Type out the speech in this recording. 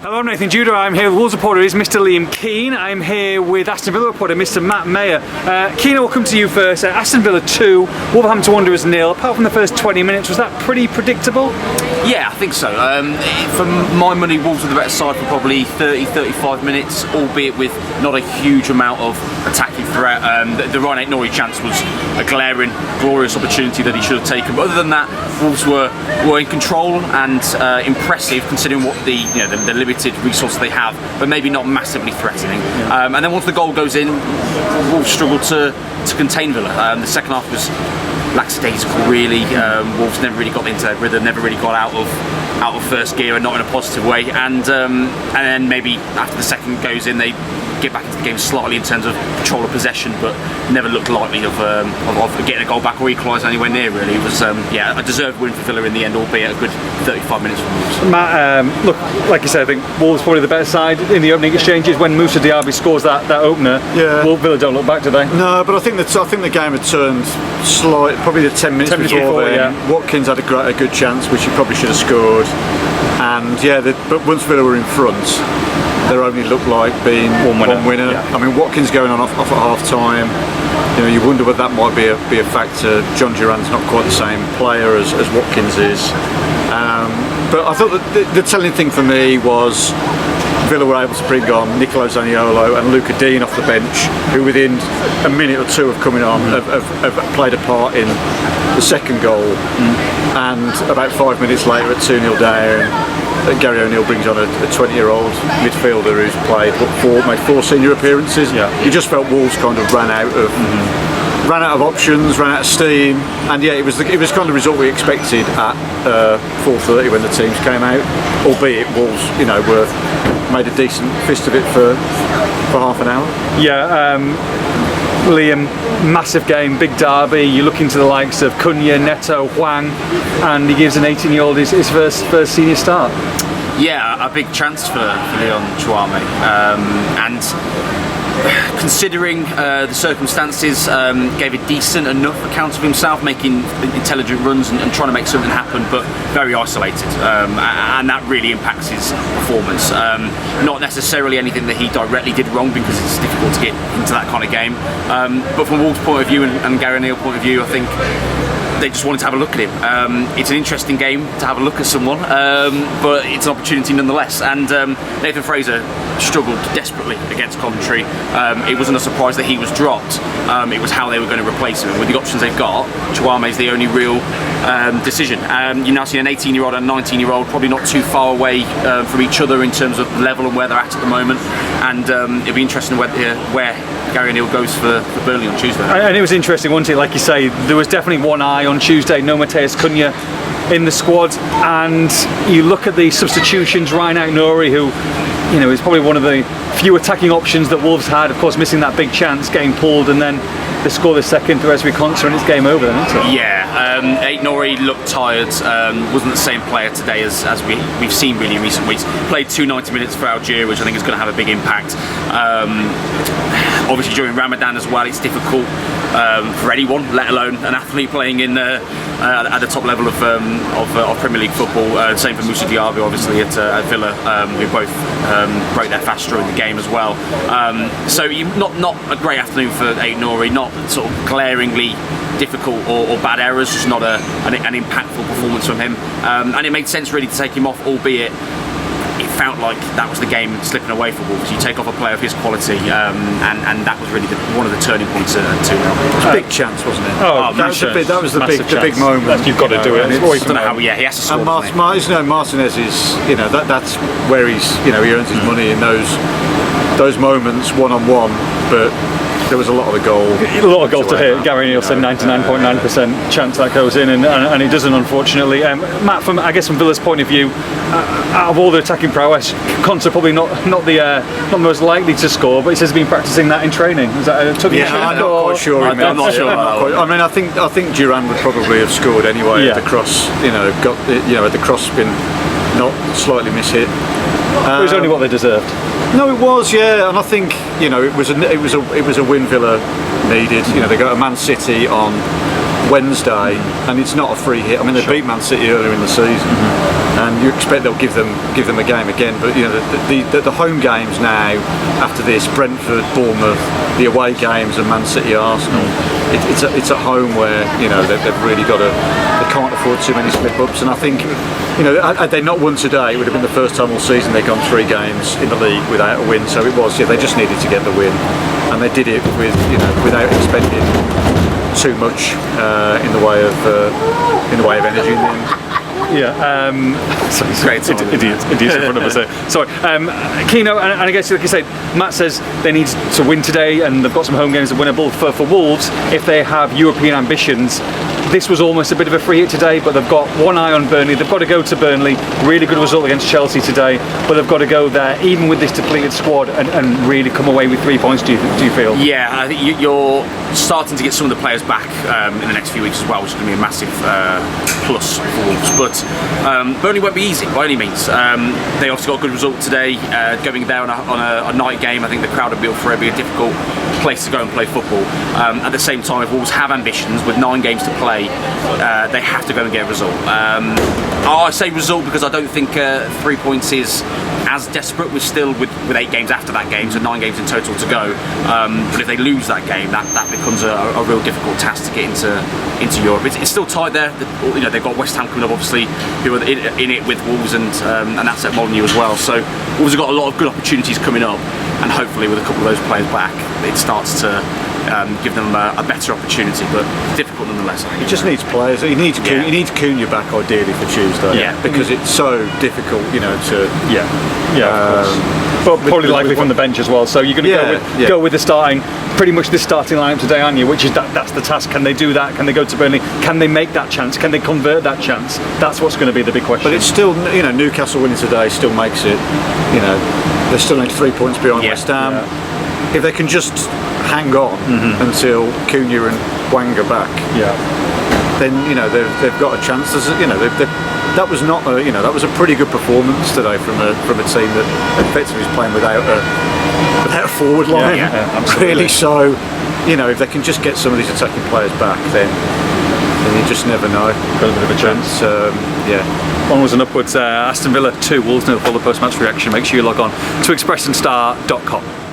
Hello, I'm Nathan Judah. I'm here with Wolves reporter is Mr. Liam Keane. I'm here with Aston Villa reporter Mr. Matt Maher. Keane, I'll come to you first. Aston Villa 2, Wolverhampton Wanderers 0. Apart from the first 20 minutes, was that pretty predictable? Yeah, I think so. For my money, Wolves were the better side for probably 30-35 minutes, albeit with not a huge amount of attacking threat. The Ryan Aït-Nouri chance was a glaring, glorious opportunity that he should have taken. But other than that, Wolves were in control and impressive considering what the limited resources they have, but maybe not massively threatening. And then once the goal goes in, Wolves struggled to contain Villa. The second half was lackadaisical, really. Wolves never really got into their rhythm, never really got out of first gear, and not in a positive way. And then maybe after the second goes in, they get back into the game slightly in terms of control of possession, but never looked likely of getting a goal back or equalising anywhere near. Really, it was a deserved win for Villa in the end, albeit a good 35 minutes from Wolves. Matt, look, like you said, I think Wolves probably the better side in the opening exchanges. When Moussa Diaby scores that opener, Villa don't look back, do they? No, but I think the game had turned slight. Probably the 10 minutes before then. Yeah. Watkins had a good chance, which he probably should have scored. And but once Villa were in front, there only looked like being one winner. Yeah. I mean, Watkins going off at half time. You wonder whether that might be a factor. John Duran's not quite the same player as Watkins is. But I thought that the telling thing for me was Villa were able to bring on Nicolo Zaniolo and Luca Dean off the bench, who within a minute or two of coming on have played a part in the second goal. And about 5 minutes later at 2-0 down, Gary O'Neill brings on a 20-year-old midfielder who's made four senior appearances. Yeah. You just felt Wolves kind of ran out of options, ran out of steam, and it was kind of the result we expected at 4:30 when the teams came out. Albeit Wolves, were made a decent fist of it for half an hour. Yeah. Liam, massive game, big derby. You look into the likes of Cunha, Neto, Hwang, and he gives an 18-year-old his first senior start. Yeah, a big chance for Leon Chouamé, and considering the circumstances, gave a decent enough account of himself, making intelligent runs and trying to make something happen, but very isolated, and that really impacts his performance. Not necessarily anything that he directly did wrong, because it's difficult to get into that kind of game, but from Wolves' point of view and Gary O'Neill's point of view, I think they just wanted to have a look at him. It's an interesting game to have a look at someone, but it's an opportunity nonetheless. And Nathan Fraser struggled desperately against Coventry. It wasn't a surprise that he was dropped. It was how they were going to replace him. And with the options they've got, Chouamé is the only real decision. You've now seen an 18-year-old and a 19-year-old probably not too far away from each other in terms of level and where they're at the moment. And it'll be interesting where Gary O'Neill goes for Burnley on Tuesday. And it was interesting, wasn't it? Like you say, there was definitely one eye on Tuesday. No Matheus Cunha in the squad, and you look at the substitutions. Ryan Aït-Nouri, who is probably one of the few attacking options that Wolves had. Of course, missing that big chance, getting pulled, and then they score the second through Ezri Konsa, and it's game over then, isn't it? Yeah, Aït-Nouri looked tired. Wasn't the same player today as we've seen really in recent weeks. Played 90 minutes for Algeria, which I think is going to have a big impact. Obviously during Ramadan as well, it's difficult for anyone, let alone an athlete playing in at the top level of Premier League football. Same for Moussa Diaby, obviously at Villa, who both broke their fast during the game as well. So not a great afternoon for Aït-Nouri, not sort of glaringly difficult or bad errors, just not an impactful performance from him. And it made sense really to take him off, albeit it felt like that was the game slipping away for Wolves. You take off a player of his quality, and that was really one of the turning points to it. It was a big chance, wasn't it? That was the big moment. You've got to do it. I don't know how. Yeah, he has to score. And Martinez is, that's where he earns his money in those moments, one-on-one, but there was a lot of the goal. A lot of goal to hit. Gary O'Neill said 99.9% chance that goes in, and it doesn't, unfortunately. Matt, from Villa's point of view, out of all the attacking prowess, Konsa probably not most likely to score, but he says he's been practicing that in training. Is that a tuggy? I'm not quite sure. I'm not sure. I mean, I think Duran would probably have scored anyway. If the cross, had the cross been not slightly mishit. It was only what they deserved. No, it was, yeah, and I think it was a win Villa needed. They got a Man City on Wednesday, and it's not a free hit. I mean, they beat Man City earlier in the season, and you expect they'll give them a game again. But the home games now after this, Brentford, Bournemouth, the away games, and Man City, Arsenal. It's at home where they've really got to. They can't afford too many slip-ups, and I think had they not won today, it would have been the first time all season they've gone 3 games in the league without a win. So it was, they just needed to get the win, and they did it without expending too much in the way of energy in the end. Yeah, sorry, Great idiots in front of us there. Sorry, Keno, and I guess like you say, Matt says they need to win today, and they've got some home games that are winnable for Wolves if they have European ambitions. This was almost a bit of a free hit today, but they've got one eye on Burnley. They've got to go to Burnley. Really good result against Chelsea today, but they've got to go there, even with this depleted squad, and really come away with 3 points. Do you feel? Yeah, I think you're starting to get some of the players back in the next few weeks as well, which is going to be a massive plus for Wolves. But Burnley won't be easy by any means. They obviously got a good result today, going there on a night game. I think the crowd will be up for it. It'll be a difficult place to go and play football. At the same time, if Wolves have ambitions with 9 games to play, they have to go and get a result. I say result because I don't think 3 points is as desperate. We're still with 8 games after that game, so 9 games in total to go. But if they lose that game, that becomes a real difficult task to get into Europe. It's still tight there. They've got West Ham coming up, obviously, who are in it with Wolves, and that's at Molineux as well. So Wolves have got a lot of good opportunities coming up, and hopefully with a couple of those players back, it starts to give them a better opportunity, but difficult nonetheless. He just needs players. He needs Cunha back ideally for Tuesday. Yeah. Because it's so difficult, to. But probably likely from the bench as well. So you're going to go with the starting lineup today, aren't you? Which is that's the task. Can they do that? Can they go to Burnley? Can they make that chance? Can they convert that chance? That's what's going to be the big question. But it's still, Newcastle winning today still makes it. They're still only 3 points behind West Ham. Yeah. If they can just hang on until Cunha and Wang are back, then they've got a chance. That was not that was a pretty good performance today from a team that effectively is playing without a forward line. Really, so if they can just get some of these attacking players back, then you just never know. Got a bit of a chance. Onwards and upwards. Aston Villa 2, Wolves 0 for the post-match reaction. Make sure you log on to expressandStar.com.